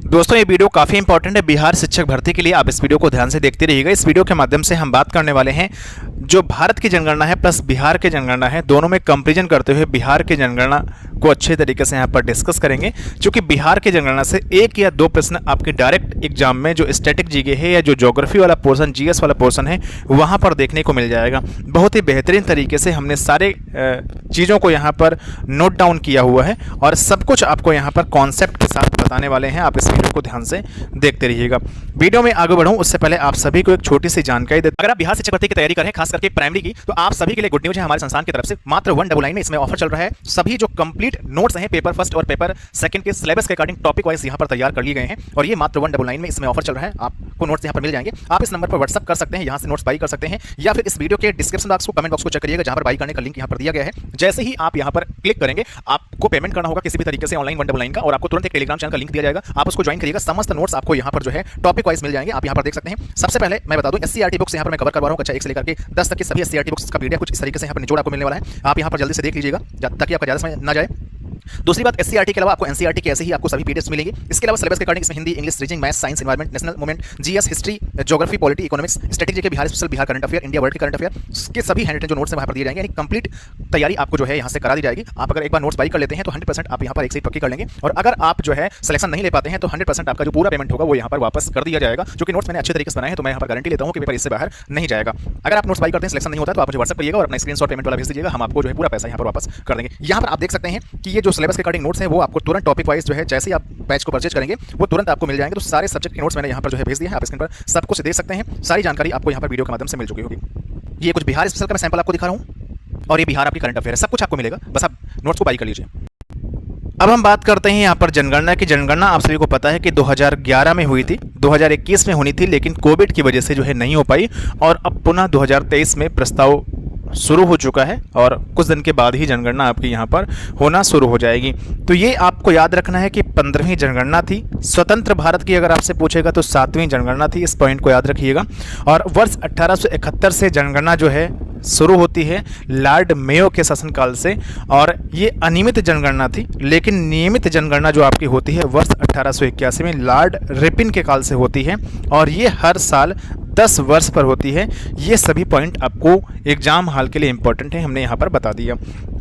दोस्तों ये वीडियो काफ़ी इंपॉर्टेंट है बिहार शिक्षक भर्ती के लिए। आप इस वीडियो को ध्यान से देखते रहिएगा। इस वीडियो के माध्यम से हम बात करने वाले हैं जो भारत की जनगणना है प्लस बिहार की जनगणना है, दोनों में कंपैरिजन करते हुए बिहार की जनगणना को अच्छे तरीके से यहाँ पर डिस्कस करेंगे। क्योंकि बिहार की जनगणना से एक या दो प्रश्न आपके डायरेक्ट एग्जाम में जो स्टैटिक जीके है या जो ज्योग्राफी वाला पोर्सन, जीएस वाला पोर्सन है, वहाँ पर देखने को मिल जाएगा। बहुत ही बेहतरीन तरीके से हमने सारे चीज़ों को यहाँ पर नोट डाउन किया हुआ है और सब कुछ आपको यहाँ पर कॉन्सेप्ट के साथ बताने वाले हैं। आप इस वीडियो को ध्यान से देखते रहिएगा। वीडियो में आगे बढ़ूं उससे पहले आप सभी को एक छोटी सी जानकारी देते। अगर आप बिहार शिक्षक भर्ती की तैयारी कर रहे हैं, खास करके प्राइमरी की, तो आप सभी के लिए गुड न्यूज है। हमारे संस्थान की तरफ से मात्र 199 में इसमें ऑफर चल रहा है। सभी जो कंप्लीट नोट्स हैं पेपर फर्स्ट और पेपर सेकंड के सिलेबस के अकॉर्डिंग टॉपिक वाइज यहाँ पर तैयार कर लिए गए हैं और ये मात्र 199 में इसमें ऑफर चल रहा है। आपको नोट्स यहाँ पर मिल जाएंगे। आप इस नंबर पर व्हाट्सअप कर सकते हैं, यहाँ से नोट्स बाई कर सकते हैं, या फिर इस वीडियो के डिस्क्रिप्शन बॉक्स को, कमेंट बॉक्स को चेक करिएगा, जहाँ पर बाई करने का लिंक यहाँ पर दिया गया है। जैसे ही आप यहाँ पर क्लिक करेंगे, आपको पेमेंट करना होगा किसी भी तरीके से ऑनलाइन 199 का, और आपको तुरंत एक टेलीग्राम चैनल का लिंक दिया जाएगा। आप उसको ज्वाइन करिएगा। समस्त नोट्स आपको यहाँ पर जो है टॉपिक वाइज मिल जाएंगे। आप यहाँ पर देख सकते हैं। सबसे पहले मैं बता दूं, एससीईआरटी बुक्स यहाँ पर मैं कवर करवा रहा हूँ। कक्षा 1 से लेकर के 10 तक की सभी एससीईआरटी बुक्स का पीडीएफ कुछ इस तरीके से यहाँ पर निचोड़ आपको मिलने वाला है। आप यहाँ पर जल्दी से देख लीजिएगा ताकि आपका ज़्यादा समय ना जाए। दूसरी बात, एससीईआरटी के अलावा आपको एनसीईआरटी के ऐसे ही आपको सभी पीडीएफ्स मिलेंगे। इसके अलावा सिलेबस के अकॉर्डिंग इसमें Hindi, English, reasoning, maths, science, environment, national movement, GS, history, geography, polity, economics, strategy के Bihar special, Bihar current affair, India world के करंट अफेयर के सभी हैंड रिटन जो नोट्स हैं वहाँ पर दिए जाएंगे। यानी कंप्लीट तैयारी आपको जो है यहाँ से करा दी जाएगी। आप अगर एक बार नोट्स बाई कर लेते हैं तो 100% आप यहाँ पर एक से पक्की कर लेंगे, और अगर आप जो है सिलेक्शन नहीं ले पाते हैं तो 100% आपका जो पूरा पेमेंट होगा वो यहाँ पर वापस कर दिया जाएगा। जो कि नोट्स मैंने अच्छे तरीके से बनाए हैं, तो मैं यहाँ पर गारंटी लेता हूँ कि पेपर इससे बाहर नहीं जाएगा। अगर आप नोट्स बाई करते हैं, सिलेक्शन नहीं होता, तो आप मुझे व्हाट्सएप करिएगा और अपना स्क्रीनशॉट पेमेंट वाला भेज दीजिएगा। हम आपको जो है पूरा पैसा यहाँ पर वापस कर देंगे। यहाँ पर आप देख सकते हैं कि ये जो सिलेबस के अकॉर्डिंग नोट्स है वो आपको तुरंत टॉपिक वाइज जो है, जैसे ही आप बैच को परचेज करेंगे वो तुरंत आपको मिल जाएंगे। तो सारे सब्जेक्ट के नोट्स मैंने यहाँ पर जो है भेज दिए हैं। आप स्क्रीन पर सब कुछ देख सकते हैं। सारी जानकारी आपको यहाँ पर वीडियो के माध्यम से मिल चुकी होगी। ये कुछ बिहार स्पेशल का मैं सैंपल आपको दिखा रहा हूँ और ये बिहार आपकी करंट अफेयर है। सब कुछ आपको मिलेगा, बस आप नोट्स को बाई कर लीजिए। अब हम बात करते हैं यहाँ पर जनगणना की। जनगणना आप सभी को पता है कि 2011 में हुई थी, 2021 में होनी थी, लेकिन कोविड की वजह से जो है नहीं हो पाई, और अब पुनः 2023 में प्रस्ताव शुरू हो चुका है और कुछ दिन के बाद ही जनगणना आपकी यहाँ पर होना शुरू हो जाएगी। तो ये आपको याद रखना है कि 15वीं जनगणना थी। स्वतंत्र भारत की अगर आपसे पूछेगा तो 7वीं जनगणना थी। इस पॉइंट को याद रखिएगा। और वर्ष 1871 से जनगणना जो है शुरू होती है लॉर्ड मेयो के शासनकाल से, और ये अनियमित जनगणना थी। लेकिन नियमित जनगणना जो आपकी होती है वर्ष 1881 में लॉर्ड रिपिन के काल से होती है, और ये हर साल 10 वर्ष पर होती है। ये सभी पॉइंट आपको एग्जाम हाल के लिए इंपॉर्टेंट है, हमने यहाँ पर बता दिया।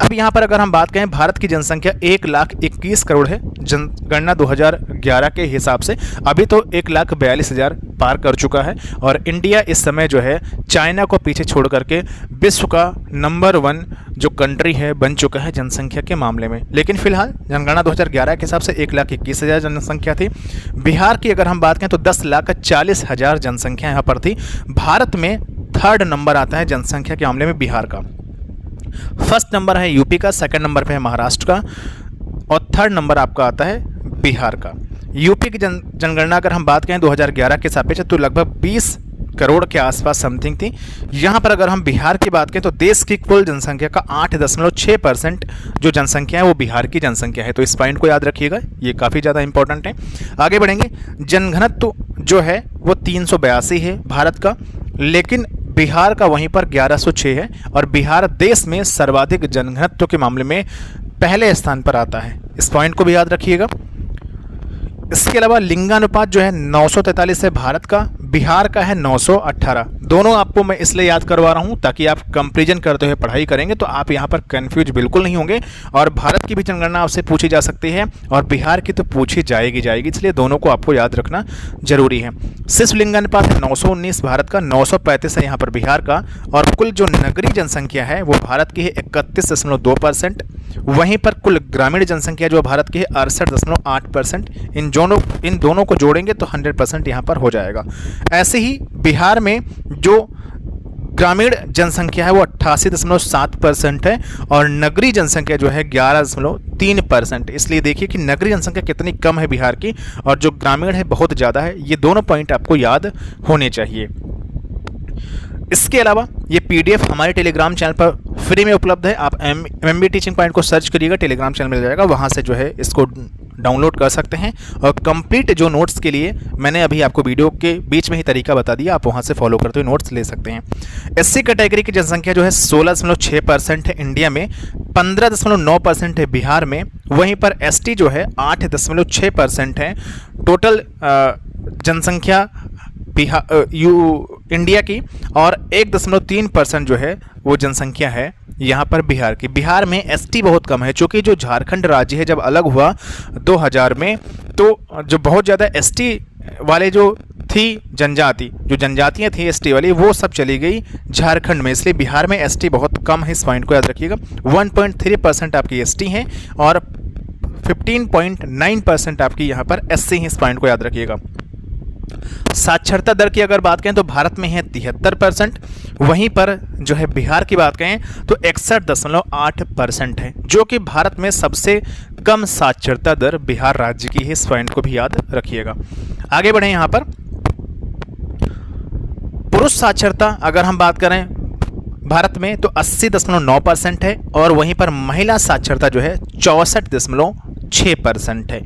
अब यहाँ पर अगर हम बात करें, भारत की जनसंख्या 1,21 करोड़ है जनगणना 2011 के हिसाब से। अभी तो 1,42,000 पार कर चुका है, और इंडिया इस समय जो है चाइना को पीछे छोड़ करके विश्व का नंबर 1 जो कंट्री है बन चुका है जनसंख्या के मामले में। लेकिन फिलहाल जनगणना 2011 के हिसाब से 1,21,000 जनसंख्या थी। बिहार की अगर हम बात करें तो 10,40,000 जनसंख्या यहाँ पर थी। भारत में 3rd नंबर आता है जनसंख्या के मामले में बिहार का। फर्स्ट नंबर है यूपी का, सेकंड नंबर पे है महाराष्ट्र का, और 3rd नंबर आपका आता है बिहार का। यूपी की जनगणना अगर हम बात करें 2011 के सापेक्ष तो लगभग 20 करोड़ के आसपास समथिंग थी। यहाँ पर अगर हम बिहार की बात करें तो देश की कुल जनसंख्या का 8.6% जो जनसंख्या है वो बिहार की जनसंख्या है। तो इस पॉइंट को याद रखिएगा, ये काफ़ी ज़्यादा इंपॉर्टेंट है। आगे बढ़ेंगे। जनघनत्व जो है वो 382 है भारत का, लेकिन बिहार का वहीं पर 1106 है, और बिहार देश में सर्वाधिक जनघनत्व के मामले में पहले स्थान पर आता है। इस पॉइंट को भी याद रखिएगा। इसके अलावा लिंगानुपात जो है 943 है भारत का, बिहार का है 918। दोनों आपको मैं इसलिए याद करवा रहा हूं ताकि आप कंपैरिजन करते हुए पढ़ाई करेंगे तो आप यहां पर कंफ्यूज बिल्कुल नहीं होंगे। और भारत की भी जनगणना आपसे पूछी जा सकती है और बिहार की तो पूछी जाएगी, इसलिए दोनों को आपको याद रखना जरूरी है। शिशु लिंगानुपात है 919 भारत का, 935 है यहाँ पर बिहार का, और कुल जो नगरीय जनसंख्या है वो भारत की है 31.2%। वहीं पर कुल ग्रामीण जनसंख्या जो भारत की है 68.8%। इन दोनों को जोड़ेंगे तो 100% यहाँ पर हो जाएगा। ऐसे ही बिहार में जो ग्रामीण जनसंख्या है वो 88.7% है, और नगरीय जनसंख्या जो है 11.3%। इसलिए देखिए कि नगरीय जनसंख्या कितनी कम है बिहार की, और जो ग्रामीण है बहुत ज़्यादा है। ये दोनों पॉइंट आपको याद होने चाहिए। इसके अलावा ये पीडीएफ हमारे टेलीग्राम चैनल पर फ्री में उपलब्ध है। आप एमबी टीचिंग पॉइंट को सर्च करिएगा, टेलीग्राम चैनल मिल जाएगा, वहाँ से जो है इसको डाउनलोड कर सकते हैं। और कंप्लीट जो नोट्स के लिए मैंने अभी आपको वीडियो के बीच में ही तरीका बता दिया, आप वहाँ से फॉलो करते हुए नोट्स ले सकते हैं। एससी कैटेगरी की जनसंख्या जो है 16.6% है इंडिया में, 15.9% है बिहार में, वहीं पर एसटी जो है 8.6% है। टोटल जनसंख्या इंडिया की, और 1.3% जो है वो जनसंख्या है यहाँ पर बिहार की। बिहार में एसटी बहुत कम है, चूँकि जो झारखंड राज्य है जब अलग हुआ 2000 में, तो जो बहुत ज़्यादा एसटी वाले जो थी जनजाति, जो जनजातियाँ थी एसटी वाली, वो सब चली गई झारखंड में, इसलिए बिहार में एसटी बहुत कम है। इस पॉइंट को याद रखिएगा। 1.3% आपकी एसटी है और 15.9% आपकी यहाँ पर एससी है। इस पॉइंट को याद रखिएगा। साक्षरता दर की अगर बात करें तो भारत में है 73%, वहीं पर जो है बिहार की बात करें तो 61.8% है, जो कि भारत में सबसे कम साक्षरता दर बिहार राज्य की है। इस पॉइंट को भी याद रखिएगा। आगे बढ़े। यहाँ पर पुरुष साक्षरता अगर हम बात करें भारत में तो 80.9% है, और वहीं पर महिला साक्षरता जो है 64.6% है।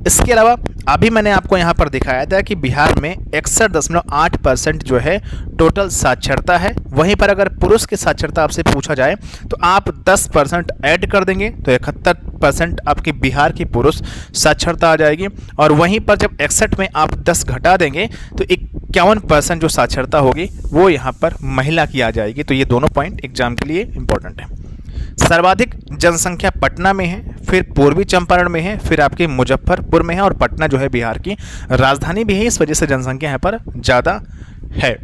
इसके अलावा अभी मैंने आपको यहाँ पर दिखाया था कि बिहार में 61.8% जो है टोटल साक्षरता है। वहीं पर अगर पुरुष की साक्षरता आपसे पूछा जाए तो आप 10% ऐड कर देंगे तो 71% आपकी बिहार की पुरुष साक्षरता आ जाएगी, और वहीं पर जब 61 में आप 10 घटा देंगे तो 51% जो साक्षरता होगी वो यहाँ पर महिला की आ जाएगी। तो ये दोनों पॉइंट एग्जाम के लिए इंपॉर्टेंट है। सर्वाधिक जनसंख्या पटना में है, फिर पूर्वी चंपारण में है, फिर आपके मुजफ्फरपुर में है, और पटना जो है बिहार की राजधानी भी है, इस वजह से जनसंख्या यहाँ पर ज़्यादा है।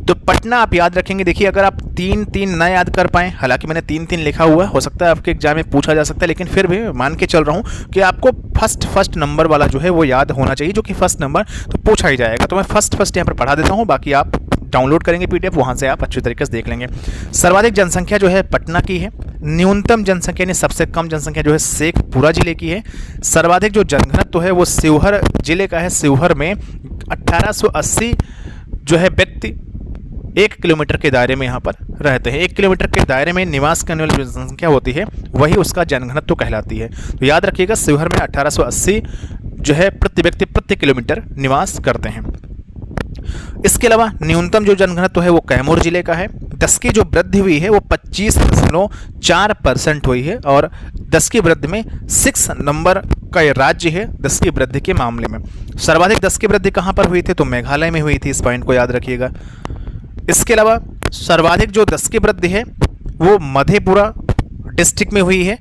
तो पटना आप याद रखेंगे। देखिए अगर आप 3-3 ना याद कर पाएँ, हालांकि मैंने 3-3 लिखा हुआ है, हो सकता है आपके एग्जाम में पूछा जा सकता है, लेकिन फिर भी मान के चल रहा हूँ कि आपको फर्स्ट नंबर वाला जो है वो याद होना चाहिए, जो कि फर्स्ट नंबर तो पूछा ही जाएगा। तो मैं फर्स्ट यहाँ पर पढ़ा देता हूँ, बाकी आप डाउनलोड करेंगे पीडीएफ, वहाँ से आप अच्छी तरीके से देख लेंगे। सर्वाधिक जनसंख्या जो है पटना की है। न्यूनतम जनसंख्या यानी सबसे कम जनसंख्या जो है शेखपुरा जिले की है। सर्वाधिक जो जनघनत्व है वो शिवहर जिले का है। शिवहर में 1880 जो है व्यक्ति 1 किलोमीटर के दायरे में यहाँ पर रहते हैं। 1 किलोमीटर के दायरे में निवास करने वाली जो जनसंख्या होती है वही उसका जनघनत्व कहलाती है। तो याद रखिएगा, शिवहर में 1880 जो है प्रति व्यक्ति प्रति किलोमीटर निवास करते हैं। इसके अलावा न्यूनतम जो जनघनत्व है वो कैमूर जिले का है। 10 की जो वृद्धि हुई है वो 25.4% हुई है, और 10 की वृद्धि में 6 नंबर का ये राज्य है 10 की वृद्धि के मामले में। सर्वाधिक 10 की वृद्धि कहाँ पर हुई थी? तो मेघालय में हुई थी। इस पॉइंट को याद रखिएगा। इसके अलावा सर्वाधिक जो 10 की वृद्धि है वो मधेपुरा डिस्ट्रिक्ट में हुई है।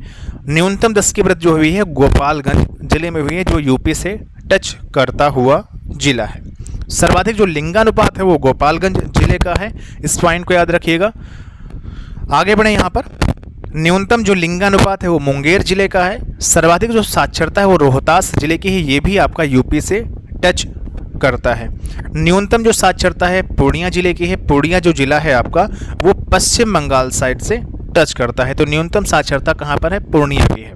न्यूनतम 10 की वृद्धि जो हुई है गोपालगंज जिले में हुई है, जो यूपी से टच करता हुआ जिला है। सर्वाधिक जो लिंगानुपात है वो गोपालगंज जिले का है। इस पॉइंट को याद रखिएगा। आगे बढ़े। यहाँ पर न्यूनतम जो लिंगानुपात है वो मुंगेर जिले का है। सर्वाधिक जो साक्षरता है वो रोहतास जिले की है, ये भी आपका यूपी से टच करता है। न्यूनतम जो साक्षरता है पूर्णिया जिले की है। पूर्णिया जो जिला है आपका वो पश्चिम बंगाल साइड से टच करता है। तो न्यूनतम साक्षरता कहाँ पर है? पूर्णिया की है।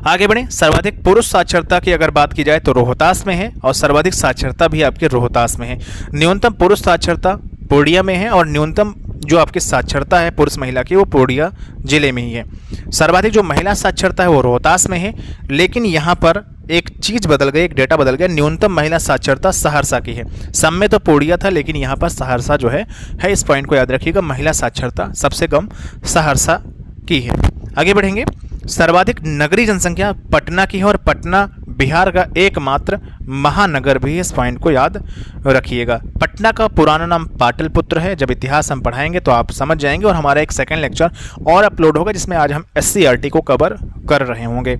आगे बढ़े। सर्वाधिक पुरुष साक्षरता की अगर बात की जाए तो रोहतास में है, और सर्वाधिक साक्षरता भी आपके रोहतास में है। न्यूनतम पुरुष साक्षरता पूर्णिया में है, और न्यूनतम जो आपकी साक्षरता है पुरुष महिला की वो पूर्णिया जिले में ही है। सर्वाधिक जो महिला साक्षरता है वो रोहतास में है, लेकिन यहाँ पर एक चीज़ बदल गई, एक डेटा बदल गया। न्यूनतम महिला साक्षरता सहरसा की है। सब में तो पूर्णिया था, लेकिन यहाँ पर सहरसा जो है। इस पॉइंट को याद रखिएगा। महिला साक्षरता सबसे कम सहरसा की है। आगे बढ़ेंगे। सर्वाधिक नगरीय जनसंख्या पटना की है, और पटना बिहार का एकमात्र महानगर भी है। इस पॉइंट को याद रखिएगा। पटना का पुराना नाम पाटलिपुत्र है। जब इतिहास हम पढ़ाएंगे तो आप समझ जाएंगे, और हमारा एक सेकंड लेक्चर और अपलोड होगा जिसमें आज हम SCRT को कवर कर रहे होंगे।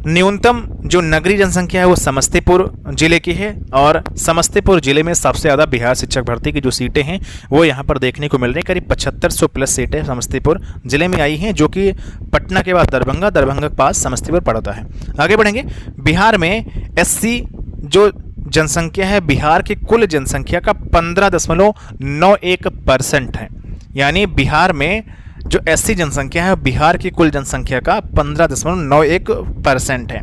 न्यूनतम जो नगरीय जनसंख्या है वो समस्तीपुर जिले की है, और समस्तीपुर जिले में सबसे ज़्यादा बिहार शिक्षक भर्ती की जो सीटें हैं वो यहाँ पर देखने को मिल रही हैं। करीब 7500 प्लस सीटें समस्तीपुर जिले में आई हैं, जो कि पटना के बाद दरभंगा के पास समस्तीपुर पड़ता है। आगे बढ़ेंगे। बिहार में SC जो जनसंख्या है बिहार की कुल जनसंख्या का 15.91% है। यानी बिहार में जो SC जनसंख्या है बिहार की कुल जनसंख्या का 15.91% है।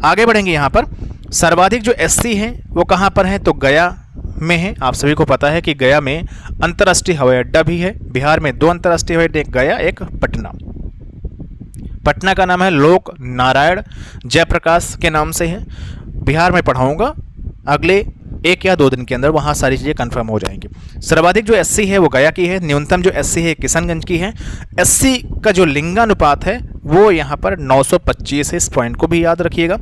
आगे बढ़ेंगे। यहाँ पर सर्वाधिक जो SC है वो कहाँ पर है? तो गया में है। आप सभी को पता है कि गया में अंतर्राष्ट्रीय हवाई अड्डा भी है। बिहार में 2 अंतर्राष्ट्रीय हवाई अड्डे, एक गया एक पटना। पटना का नाम है लोक नारायण जयप्रकाश के नाम से है। बिहार में पढ़ाऊँगा, अगले 1 या 2 दिन के अंदर वहाँ सारी चीज़ें कंफर्म हो जाएंगी। सर्वाधिक जो एससी है वो गया की है, न्यूनतम जो एससी है किशनगंज की है। एससी का जो लिंगानुपात है वो यहाँ पर 925 है, इस पॉइंट को भी याद रखिएगा।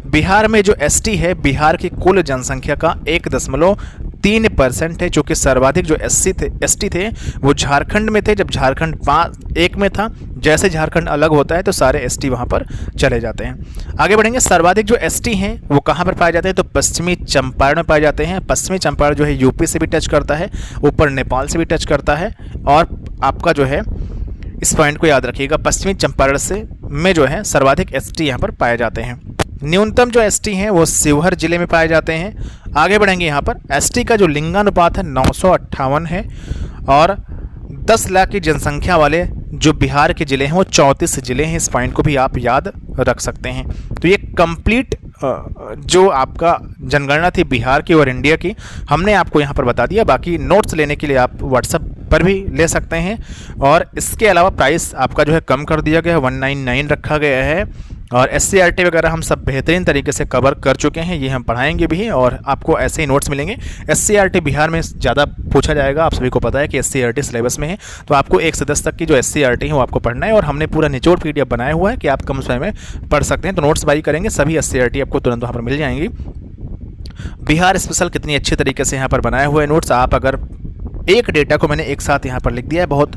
बिहार में जो एसटी है, बिहार की कुल जनसंख्या का 1.3% है, चूँकि सर्वाधिक जो एसटी थे वो झारखंड में थे। जब झारखंड 1 में था, जैसे झारखंड अलग होता है तो सारे एसटी वहाँ पर चले जाते हैं। आगे बढ़ेंगे। सर्वाधिक जो एसटी हैं वो कहाँ पर पाए जाते हैं, तो पश्चिमी चंपारण में पाए जाते हैं। पश्चिमी चंपारण जो है यूपी से भी टच करता है, ऊपर नेपाल से भी टच करता है। और आपका जो है इस पॉइंट को याद रखिएगा, पश्चिमी चंपारण से में जो है सर्वाधिक एसटी यहाँ पर पाए जाते हैं। न्यूनतम जो एसटी हैं वो शिवहर जिले में पाए जाते हैं। आगे बढ़ेंगे। यहाँ पर एसटी का जो लिंगानुपात है 958 है और 10 लाख की जनसंख्या वाले जो बिहार के ज़िले हैं वो 34 ज़िले हैं। इस पॉइंट को भी आप याद रख सकते हैं। तो ये कंप्लीट जो आपका जनगणना थी बिहार की और इंडिया की, हमने आपको यहाँ पर बता दिया। बाकी नोट्स लेने के लिए आप व्हाट्सएप पर भी ले सकते हैं। और इसके अलावा प्राइस आपका जो है कम कर दिया गया है, 199 रखा गया है। और SCRT वगैरह हम सब बेहतरीन तरीके से कवर कर चुके हैं, ये हम पढ़ाएंगे भी और आपको ऐसे ही नोट्स मिलेंगे। SCRT बिहार में ज़्यादा पूछा जाएगा, आप सभी को पता है कि SCRT सिलेबस में है, तो आपको 1 से 10 तक की जो SCRT है वो आपको पढ़ना है। और हमने पूरा निचोड़ PDF बनाया हुआ है कि आप कम समय में पढ़ सकते हैं। तो नोट्स बाई करेंगे, सभी SCRT आपको तुरंत वहाँ पर मिल जाएंगी। बिहार स्पेशल कितनी अच्छी तरीके से यहाँ पर बनाए हुए नोट्स, आप अगर एक डेटा को मैंने एक साथ यहाँ पर लिख दिया है, बहुत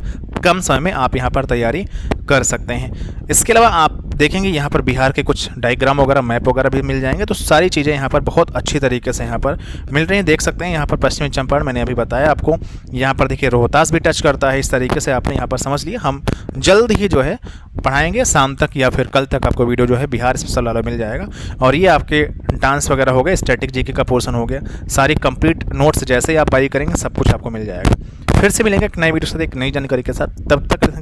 कम समय में आप यहाँ पर तैयारी कर सकते हैं। इसके अलावा आप देखेंगे यहाँ पर बिहार के कुछ डायग्राम वगैरह, मैप वगैरह भी मिल जाएंगे। तो सारी चीज़ें यहाँ पर बहुत अच्छी तरीके से यहाँ पर मिल रही हैं, देख सकते हैं। यहाँ पर पश्चिमी चंपारण मैंने अभी बताया आपको, यहाँ पर देखिए रोहतास भी टच करता है। इस तरीके से आपने यहाँ पर समझ लिया। हम जल्द ही जो है पढ़ाएंगे, शाम तक या फिर कल तक आपको वीडियो जो है बिहार स्पेशल वाला मिल जाएगा। और ये आपके डांस वगैरह हो गए, स्टैटिक जीके का पोर्शन हो गया, सारी कंप्लीट नोट्स जैसे ही आप बाई करेंगे सब कुछ आपको मिल जाएगा। फिर से मिलेंगे एक नए वीडियो के साथ, एक नई जानकारी के साथ। तब तक